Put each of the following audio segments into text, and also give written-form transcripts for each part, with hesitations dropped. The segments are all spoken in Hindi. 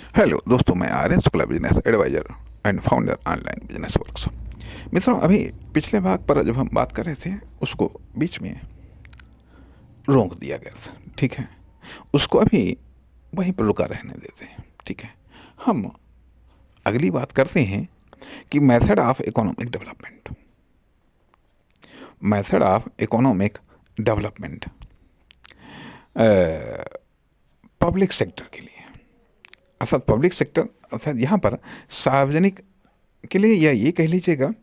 हेलो दोस्तों, मैं Aryan Shukla, business advisor and founder online business works. मित्रों, अभी पिछले भाग पर जब हम बात कर रहे थे उसको बीच में रोक दिया गया था। ठीक है, उसको अभी वहीं पर रुका रहने देते हैं। ठीक है, हम अगली बात करते हैं कि method of economic development. Method of economic development public sector के लिए, अर्थात पब्लिक सेक्टर अर्थात यहाँ पर सार्वजनिक के लिए, या ये कह लीजिएगा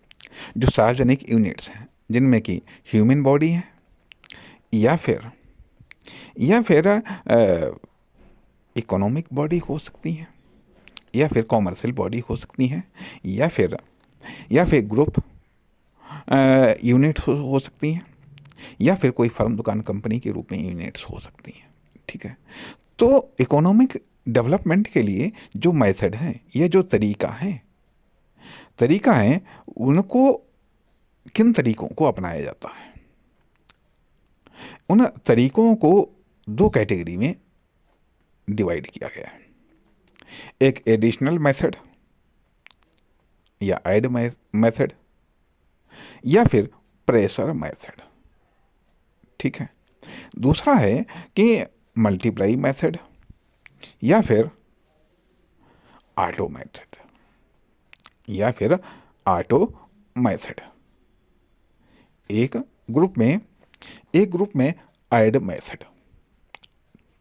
जो सार्वजनिक यूनिट्स हैं जिनमें कि ह्यूमन बॉडी है, या फिर इकोनॉमिक बॉडी हो सकती है, या फिर कॉमर्शियल बॉडी हो सकती है, या फिर ग्रुप यूनिट हो सकती हैं, या फिर कोई फर्म दुकान कंपनी के रूप में यूनिट्स हो सकती हैं। ठीक है, तो इकोनॉमिक डेवलपमेंट के लिए जो मेथड है या जो तरीका है उनको, किन तरीकों को अपनाया जाता है, उन तरीकों को दो कैटेगरी में डिवाइड किया गया है। एक एडिशनल मेथड या ऐड मेथड, या फिर प्रेशर मेथड। ठीक है, दूसरा है कि मल्टीप्लाई मेथड या फिर ऑटो मेथड, या फिर ऑटो मेथड। एक ग्रुप में ऐड मेथड।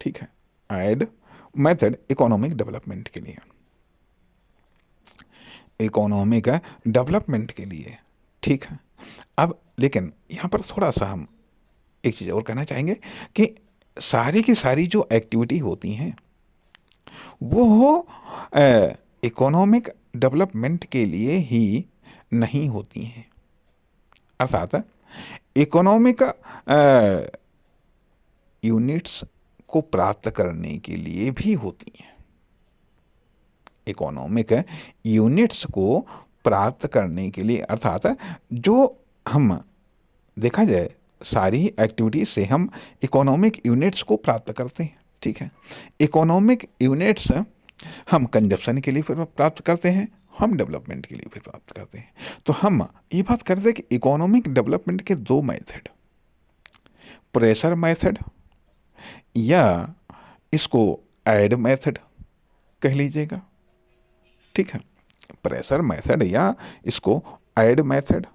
ठीक है, ऐड मेथड इकोनॉमिक डेवलपमेंट के लिए, ठीक है। अब लेकिन यहाँ पर थोड़ा सा हम एक चीज़ और कहना चाहेंगे कि सारी की सारी जो एक्टिविटी होती हैं वो इकोनॉमिक डेवलपमेंट के लिए ही नहीं होती हैं। अर्थात इकोनॉमिक यूनिट्स को प्राप्त करने के लिए भी होती हैं। इकोनॉमिक यूनिट्स को प्राप्त करने के लिए, अर्थात जो हम देखा जाए सारी एक्टिविटीज से हम इकोनॉमिक यूनिट्स को प्राप्त करते हैं। ठीक है, इकोनॉमिक यूनिट्स हम कंजप्शन के लिए फिर प्राप्त करते हैं, हम डेवलपमेंट के लिए फिर प्राप्त करते हैं। तो हम ये बात करते हैं कि इकोनॉमिक डेवलपमेंट के दो मेथड, प्रेशर मेथड या इसको ऐड मेथड कह लीजिएगा। ठीक है, प्रेशर मेथड या इसको ऐड मेथड,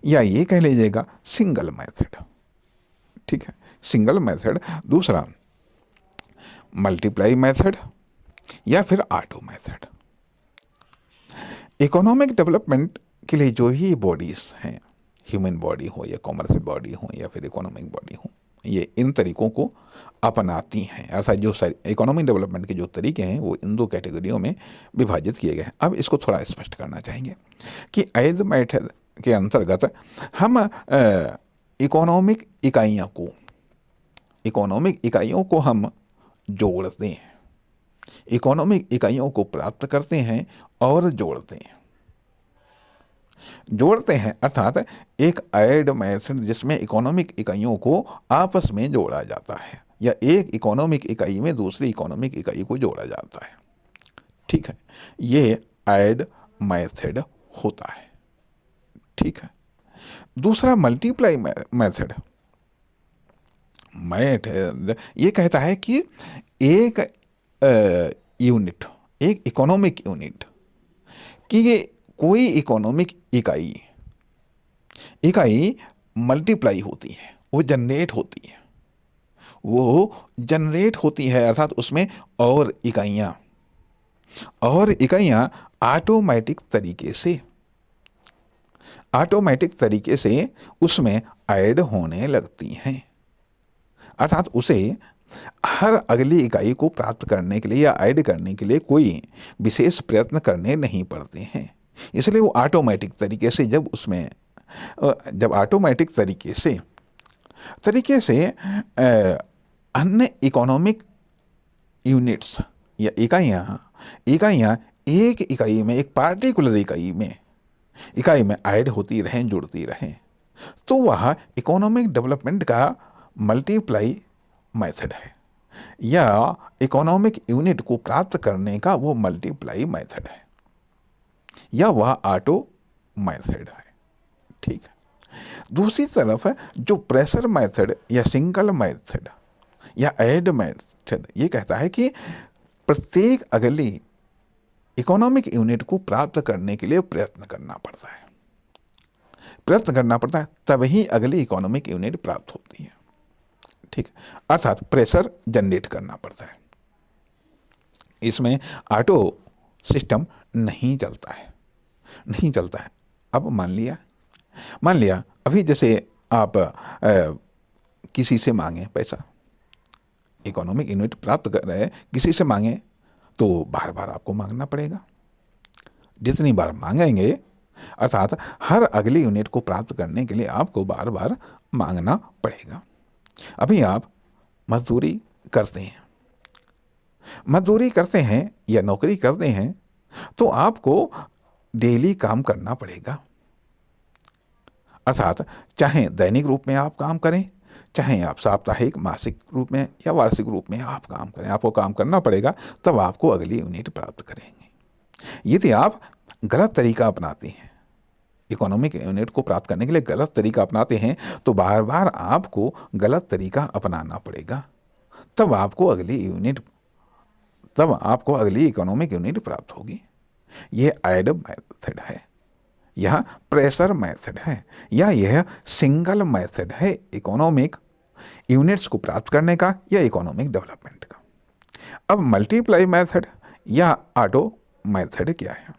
या ये कह लीजिएगा सिंगल मेथड। ठीक है, सिंगल मेथड। दूसरा मल्टीप्लाई मेथड या फिर ऑटो मेथड। इकोनॉमिक डेवलपमेंट के लिए जो ही बॉडीज हैं, ह्यूमन बॉडी हो या कॉमर्शियल बॉडी हो या फिर इकोनॉमिक बॉडी हो, ये इन तरीकों को अपनाती हैं। अर्थात जो इकोनॉमिक डेवलपमेंट के जो तरीके हैं वो इन दो कैटेगरियों में विभाजित किए गए हैं। अब इसको थोड़ा स्पष्ट करना चाहेंगे कि ऐड मेथड के अंतर्गत हम इकोनॉमिक इकाइयों को हम जोड़ते हैं, इकोनॉमिक इकाइयों को प्राप्त करते हैं और जोड़ते हैं अर्थात एक ऐड मेथड जिसमें इकोनॉमिक इकाइयों को आपस में जोड़ा जाता है, या एक इकोनॉमिक इकाई में दूसरी इकोनॉमिक इकाई को जोड़ा जाता है। ठीक है, ये ऐड मेथड होता है। ठीक है, दूसरा मल्टीप्लाई मेथड ये कहता है कि एक एक इकोनॉमिक यूनिट कि कोई इकोनॉमिक इकाई मल्टीप्लाई होती है, वो जनरेट होती है, अर्थात उसमें और इकाइयाँ ऑटोमेटिक तरीके से उसमें ऐड होने लगती हैं। अर्थात उसे हर अगली इकाई को प्राप्त करने के लिए या ऐड करने के लिए कोई विशेष प्रयत्न करने नहीं पड़ते हैं। इसलिए वो ऑटोमेटिक तरीके से जब ऑटोमेटिक तरीके से अन्य इकोनॉमिक यूनिट्स या इकाइयाँ एक इकाई में, एक पार्टिकुलर इकाई में ऐड होती रहें, जुड़ती रहें, तो वह इकोनॉमिक डेवलपमेंट का मल्टीप्लाई मेथड है। या इकोनॉमिक यूनिट को प्राप्त करने का वो मल्टीप्लाई मेथड है या वह ऑटो मेथड है। ठीक है। दूसरी तरफ है जो प्रेशर मेथड या सिंगल मेथड या ऐड मेथड, ये कहता है कि प्रत्येक अगली इकोनॉमिक यूनिट को प्राप्त करने के लिए प्रयत्न करना पड़ता है, तभी अगली इकोनॉमिक यूनिट प्राप्त होती है। ठीक, अर्थात प्रेशर जनरेट करना पड़ता है। इसमें ऑटो सिस्टम नहीं चलता है। अब मान लिया अभी जैसे आप किसी से मांगे पैसा, इकोनॉमिक यूनिट प्राप्त कर रहे हैं, किसी से मांगे तो बार बार आपको मांगना पड़ेगा। जितनी बार मांगेंगे अर्थात हर अगली यूनिट को प्राप्त करने के लिए आपको बार बार मांगना पड़ेगा। अभी आप मजदूरी करते हैं या नौकरी करते हैं तो आपको डेली काम करना पड़ेगा। अर्थात चाहे दैनिक रूप में आप काम करें, चाहे आप साप्ताहिक, मासिक रूप में या वार्षिक रूप में आप काम करें, आपको काम करना पड़ेगा, तब आपको अगली यूनिट प्राप्त करेंगे। यदि आप गलत तरीका अपनाते हैं, इकोनॉमिक यूनिट को प्राप्त करने के लिए गलत तरीका अपनाते हैं, तो बार बार आपको गलत तरीका अपनाना पड़ेगा, तब आपको अगली इकोनॉमिक यूनिट प्राप्त होगी। यह ऐड मेथड है, यह प्रेशर मेथड है, या यह सिंगल मेथड है इकोनॉमिक यूनिट्स को प्राप्त करने का या इकोनॉमिक डेवलपमेंट का। अब मल्टीप्लाई मेथड या ऑटो मेथड क्या है?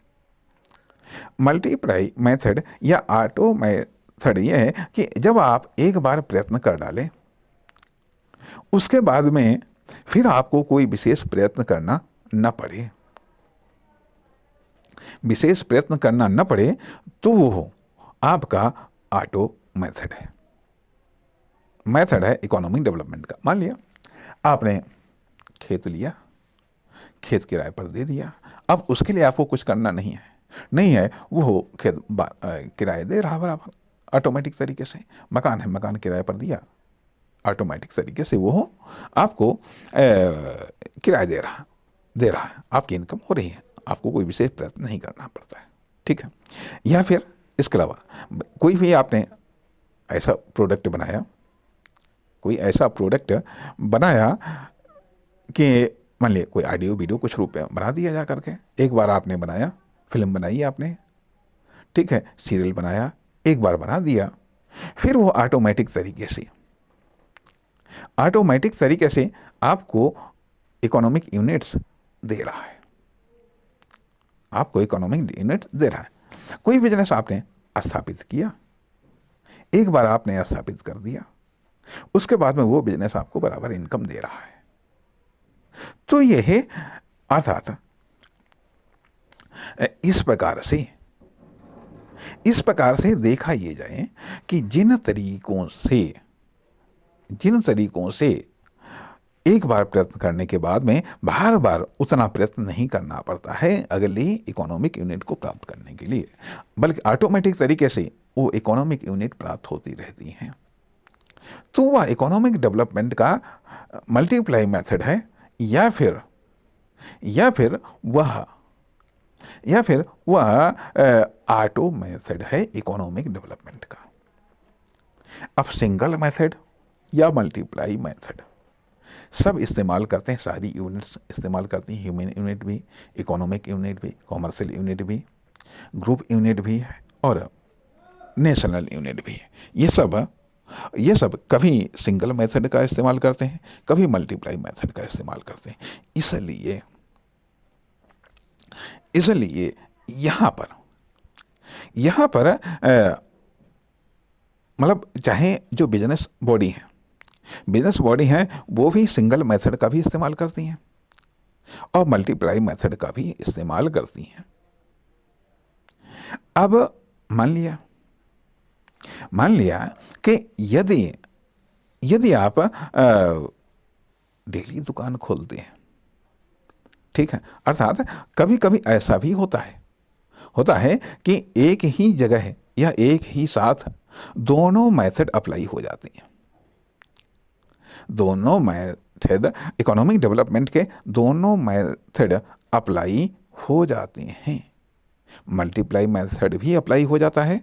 मल्टीप्लाई मेथड या ऑटो मेथड यह है कि जब आप एक बार प्रयत्न कर डालें, उसके बाद में फिर आपको कोई विशेष प्रयत्न करना न पड़े, तो वो आपका ऑटो मेथड है इकोनॉमिक डेवलपमेंट का। मान लिया आपने खेत लिया, खेत किराए पर दे दिया, अब उसके लिए आपको कुछ करना नहीं है, वो खेत किराए दे रहा बराबर ऑटोमेटिक तरीके से। मकान है, मकान किराए पर दिया, ऑटोमेटिक तरीके से वो आपको किराया दे रहा है, आपकी इनकम हो रही है, आपको कोई विशेष प्रयत्न नहीं करना पड़ता है। ठीक है। या फिर इसके अलावा कोई भी आपने ऐसा प्रोडक्ट बनाया कि मान लिया कोई ऑडियो वीडियो कुछ रूप में बना दिया जा करके, एक बार आपने बनाया, फिल्म बनाई आपने, ठीक है, सीरियल बनाया, एक बार बना दिया, फिर वो ऑटोमेटिक तरीके से आपको इकोनॉमिक यूनिट्स दे रहा है, कोई बिजनेस आपने स्थापित किया, एक बार आपने स्थापित कर दिया, उसके बाद में वो बिजनेस आपको बराबर इनकम दे रहा है। तो यह अर्थात इस प्रकार से देखा ये जाए कि जिन तरीकों से एक बार प्रयत्न करने के बाद में बार बार उतना प्रयत्न नहीं करना पड़ता है अगली इकोनॉमिक यूनिट को प्राप्त करने के लिए, बल्कि ऑटोमेटिक तरीके से वो इकोनॉमिक यूनिट प्राप्त होती रहती हैं, तो वह इकोनॉमिक डेवलपमेंट का मल्टीप्लाई मेथड है, या फिर वह ऑटो मेथड है इकोनॉमिक डेवलपमेंट का। अब सिंगल मेथड या मल्टीप्लाई मेथड सब इस्तेमाल करते हैं, सारी यूनिट्स इस्तेमाल करती हैं, ह्यूमन यूनिट भी, इकोनॉमिक यूनिट भी, कॉमर्शियल यूनिट भी, ग्रुप यूनिट भी है और नेशनल यूनिट भी है। ये सब कभी सिंगल मेथड का इस्तेमाल करते हैं, कभी मल्टीप्लाई मेथड का इस्तेमाल करते हैं। इसलिए यहाँ पर मतलब चाहे जो बिजनेस बॉडी है वो भी सिंगल मेथड का भी इस्तेमाल करती हैं और मल्टीप्लाई मेथड का भी इस्तेमाल करती हैं। अब मान लिया कि यदि आप डेली दुकान खोलते हैं, ठीक है, अर्थात कभी कभी ऐसा भी होता है कि एक ही जगह या एक ही साथ दोनों मेथड अप्लाई हो जाती हैं, दोनों इकोनॉमिक डेवलपमेंट के दोनों मेथड अप्लाई हो जाते हैं। मल्टीप्लाई मेथड भी अप्लाई हो जाता है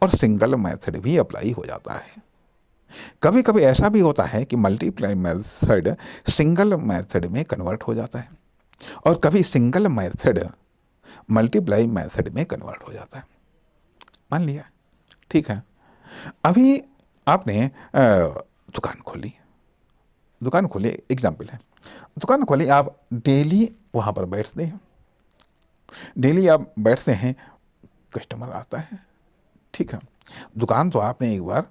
और सिंगल मेथड भी अप्लाई हो जाता है। कभी कभी ऐसा भी होता है कि मल्टीप्लाई मेथड सिंगल मेथड में कन्वर्ट हो जाता है और कभी सिंगल मेथड मल्टीप्लाई मेथड में कन्वर्ट हो जाता है। मान लिया, ठीक है। अभी आपने दुकान खोली, एग्जाम्पल है, दुकान खोली, आप डेली वहाँ पर बैठते हैं, डेली आप बैठते हैं, कस्टमर आता है, ठीक है। दुकान तो आपने एक बार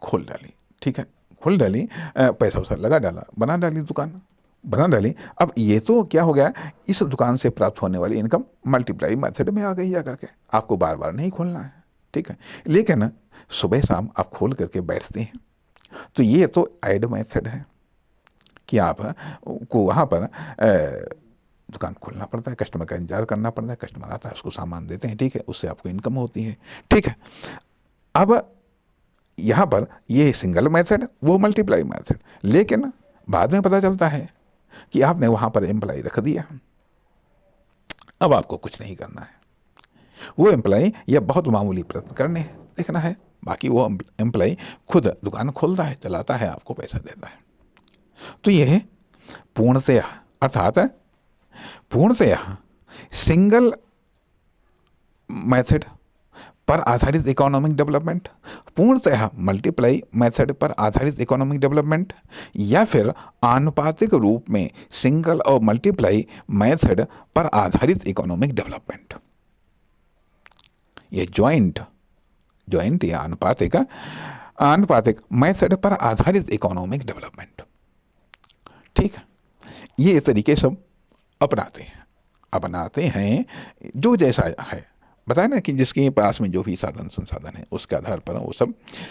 खोल डाली, ठीक है, खोल डाली, पैसा वैसा लगा डाला, बना डाली दुकान, बना डाली। अब ये तो क्या हो गया, इस दुकान से प्राप्त होने वाली इनकम मल्टीप्लाई मेथड में आ गई जा करके, आपको बार बार नहीं खोलना है, ठीक है। लेकिन सुबह शाम आप खोल करके बैठते हैं, तो ये तो ऐड मेथड है कि आप को वहाँ पर दुकान खोलना पड़ता है, कस्टमर का इंतजार करना पड़ता है, कस्टमर आता है, उसको सामान देते हैं, ठीक है, उससे आपको इनकम होती है, ठीक है। अब यहाँ पर ये सिंगल मेथड, वो मल्टीप्लाई मेथड, लेकिन बाद में पता चलता है कि आपने वहाँ पर एम्प्लाई रख दिया। अब आपको कुछ नहीं करना है, वो एम्प्लाई या बहुत मामूली प्रयत्न करने हैं, देखना है, बाकी वो एम्प्लाई खुद दुकान खोलता है, चलाता है, आपको पैसा देता है। तो यह पूर्णतया अर्थात पूर्णतया सिंगल मेथड पर आधारित इकोनॉमिक डेवलपमेंट, पूर्णतः मल्टीप्लाई मेथड पर आधारित इकोनॉमिक डेवलपमेंट, या फिर आनुपातिक रूप में सिंगल और मल्टीप्लाई मेथड पर आधारित इकोनॉमिक डेवलपमेंट। ये जॉइंट या आनुपातिक मेथड पर आधारित इकोनॉमिक डेवलपमेंट, ठीक है। ये तरीके सब अपनाते हैं जो जैसा है, बताया ना कि जिसके पास में जो भी संसाधन है उसके आधार पर वो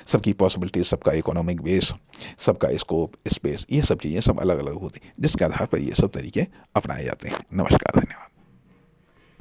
सबकी पॉसिबिलिटीज, सबका इकोनॉमिक बेस, सबका स्कोप, स्पेस, ये सब चीज़ें सब अलग अलग होती हैं, जिसके आधार पर ये सब तरीके अपनाए जाते हैं। नमस्कार, धन्यवाद।